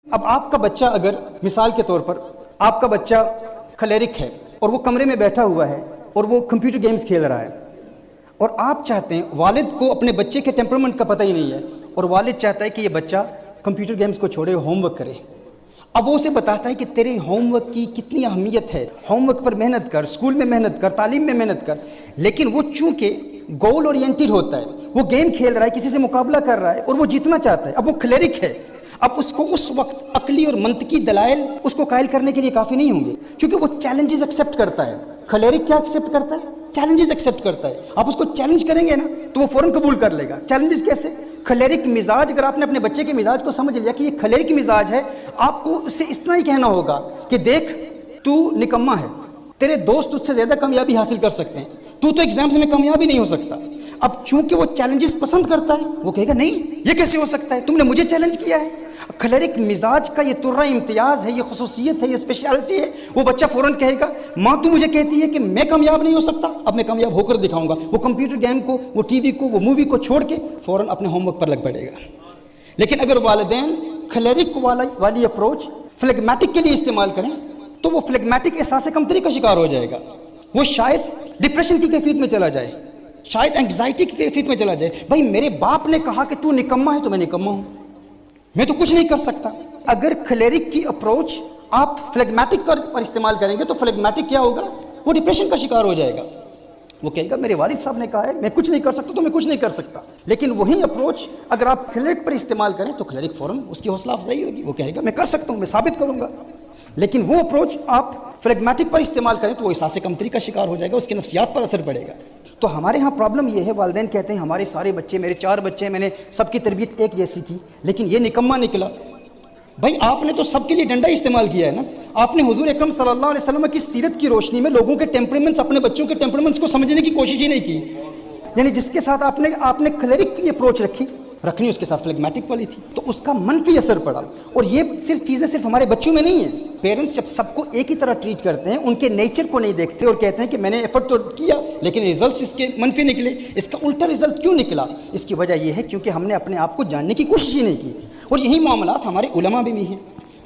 اب آپ کا بچہ اگر مثال کے طور پر آپ کا بچہ کھلیرک ہے اور وہ کمرے میں بیٹھا ہوا ہے اور وہ کمپیوٹر گیمز کھیل رہا ہے اور آپ چاہتے ہیں، والد کو اپنے بچے کے ٹیمپرمنٹ کا پتہ ہی نہیں ہے اور والد چاہتا ہے کہ یہ بچہ کمپیوٹر گیمز کو چھوڑے، ہوم ورک کرے۔ اب وہ اسے بتاتا ہے کہ تیرے ہوم ورک کی کتنی اہمیت ہے، ہوم ورک پر محنت کر، اسکول میں محنت کر، تعلیم میں محنت کر، لیکن وہ چونکہ گول اورینٹڈ ہوتا ہے، وہ گیم کھیل رہا ہے، کسی سے مقابلہ کر رہا ہے اور وہ جیتنا چاہتا ہے۔ اب وہ کھلیرک ہے، اب اس کو اس وقت عقلی اور منطقی دلائل اس کو قائل کرنے کے لیے کافی نہیں ہوں گے، کیونکہ وہ چیلنجز ایکسیپٹ کرتا ہے۔ کھلیرک کیا ایکسیپٹ کرتا ہے؟ چیلنجز ایکسیپٹ کرتا ہے۔ آپ اس کو چیلنج کریں گے نا تو وہ فوراً قبول کر لے گا۔ چیلنجز کیسے؟ کھلیرک مزاج، اگر آپ نے اپنے بچے کے مزاج کو سمجھ لیا کہ یہ کھلیرک مزاج ہے، آپ کو اس سے اتنا ہی کہنا ہوگا کہ دیکھ تو نکما ہے، تیرے دوست تجھ سے زیادہ کامیابی حاصل کر سکتے ہیں، تو ایگزامز میں کامیاب ہی نہیں ہو سکتا۔ اب چونکہ وہ چیلنجز پسند کرتا ہے، وہ کہے گا نہیں یہ کیسے ہو سکتا ہے، تم نے مجھے چیلنج کیا ہے۔ کھلیرک مزاج کا یہ ترہ امتیاز ہے، یہ خصوصیت ہے، یہ اسپیشلٹی ہے۔ وہ بچہ فوراً کہے گا ماں تو مجھے کہتی ہے کہ میں کامیاب نہیں ہو سکتا، اب میں کامیاب ہو کر دکھاؤں گا۔ وہ کمپیوٹر گیم کو، وہ ٹی وی کو، وہ مووی کو چھوڑ کے فوراً اپنے ہوم ورک پر لگ پڑے گا۔ لیکن اگر والدین کھلیرک والی اپروچ فلیگمیٹک کے لیے استعمال کریں تو وہ فلیگمیٹک احساس کمتری کا شکار ہو جائے گا، وہ شاید ڈپریشن کی کیفیت میں چلا جائے، شاید انگزائٹی کی کیفیت میں چلا جائے۔ بھائی میرے باپ نے کہا کہ تو نکما ہے تو میں نکما ہوں، میں تو کچھ نہیں کر سکتا۔ اگر کھلیرک کی اپروچ آپ فلیگمیٹک پر استعمال کریں گے تو فلیگمیٹک کیا ہوگا؟ وہ ڈپریشن کا شکار ہو جائے گا۔ وہ کہے گا میرے والد صاحب نے کہا ہے میں کچھ نہیں کر سکتا تو میں کچھ نہیں کر سکتا۔ لیکن وہی اپروچ اگر آپ کھلیرک پر استعمال کریں تو کھلیرک فوراً اس کی حوصلہ افزائی ہوگی، وہ کہے گا میں کر سکتا ہوں، میں ثابت کروں گا۔ لیکن وہ اپروچ آپ فلیگمیٹک پر استعمال کریں تو وہ احساس کمتری کا شکار ہو جائے گا، اس کے نفسیات پر اثر پڑے گا۔ تو ہمارے ہاں پرابلم یہ ہے، والدین کہتے ہیں ہمارے سارے بچے، میرے 4 بچے ہیں، میں نے سب کی تربیت ایک جیسی کی لیکن یہ نکما نکلا۔ بھائی آپ نے تو سب کے لیے ڈنڈا استعمال کیا ہے نا، آپ نے حضور اکرم صلی اللہ علیہ وسلم کی سیرت کی روشنی میں لوگوں کے ٹیمپرمنٹس، اپنے بچوں کے ٹیمپرمنٹس کو سمجھنے کی کوشش ہی نہیں کی۔ یعنی جس کے ساتھ آپ نے کھلیرک کی اپروچ رکھنی اس کے ساتھ فلیگمیٹک والی تھی، تو اس کا منفی اثر پڑا۔ اور یہ چیزیں صرف ہمارے بچوں میں نہیں ہیں۔ پیرنٹس جب سب کو ایک ہی طرح ٹریٹ کرتے ہیں، ان کے نیچر کو نہیں دیکھتے اور کہتے ہیں کہ میں نے ایفرٹ تو کیا لیکن ریزلٹس اس کے منفی نکلے، اس کا الٹا ریزلٹ کیوں نکلا؟ اس کی وجہ یہ ہے کیونکہ ہم نے اپنے آپ کو جاننے کی کوشش ہی نہیں کی۔ اور یہی معاملات ہمارے علماء میں بھی ہیں،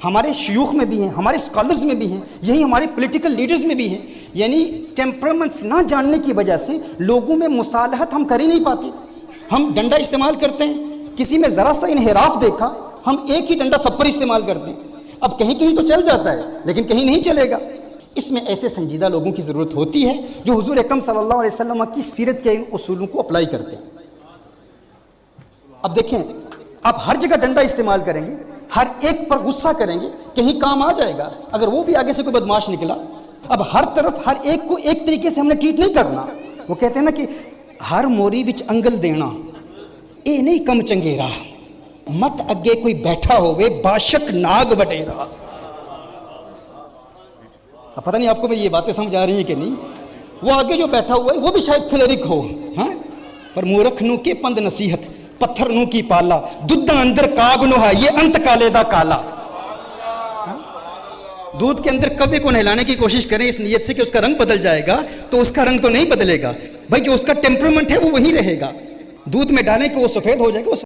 ہمارے شیوخ میں بھی ہیں، ہمارے اسکالرز میں بھی ہیں، یہی ہمارے پولیٹیکل لیڈرز میں بھی ہیں۔ یعنی ٹیمپرمنٹس نہ جاننے کی وجہ سے لوگوں میں مصالحت ہم کر ہی نہیں پاتے۔ ہم ڈنڈا استعمال کرتے ہیں، کسی میں ذرا سا انحراف دیکھا ہم ایک ہی ڈنڈا سب پر استعمال کرتے ہیں۔ اب کہیں کہیں تو چل جاتا ہے لیکن کہیں نہیں چلے گا۔ اس میں ایسے سنجیدہ لوگوں کی ضرورت ہوتی ہے جو حضور اکرم صلی اللہ علیہ وسلم کی سیرت کے ان اصولوں کو اپلائی کرتے ہیں۔ اب دیکھیں، آپ ہر جگہ ڈنڈا استعمال کریں گے، ہر ایک پر غصہ کریں گے، کہیں کام آ جائے گا اگر وہ بھی آگے سے کوئی بدماش نکلا۔ اب ہر طرف ہر ایک کو ایک طریقے سے ہم نے ٹریٹ نہیں کرنا۔ وہ کہتے ہیں نا کہ ہر موری وچ انگل دینا اے نہیں کم چنگیرا، مت اگے کوئی بیٹھا ہوئے باشک ناگ وڈیرا۔ اب پتہ نہیں آپ کو یہ باتیں سمجھ آ رہی ہیں کہ نہیں؟ وہ آگے جو بیٹھا ہوا ہے وہ بھی شاید کھلیرک ہو، ہاں، پر مورکھ نو کے پند نصیحت، پتھر نو کی پالا، دودھ اندر کاگ نو ہے یہ انت کالے دا کالا۔ دودھ کے اندر کوے کو نہلانے کی کوشش کریں اس نیت سے کہ اس کا رنگ بدل جائے گا، تو اس کا رنگ تو نہیں بدلے گا۔ بھائی جو اس کا ٹیمپرمنٹ ہے وہ وہی رہے گا۔ دودھ میں ڈالیں کہ وہ سفید ہو جائے گا،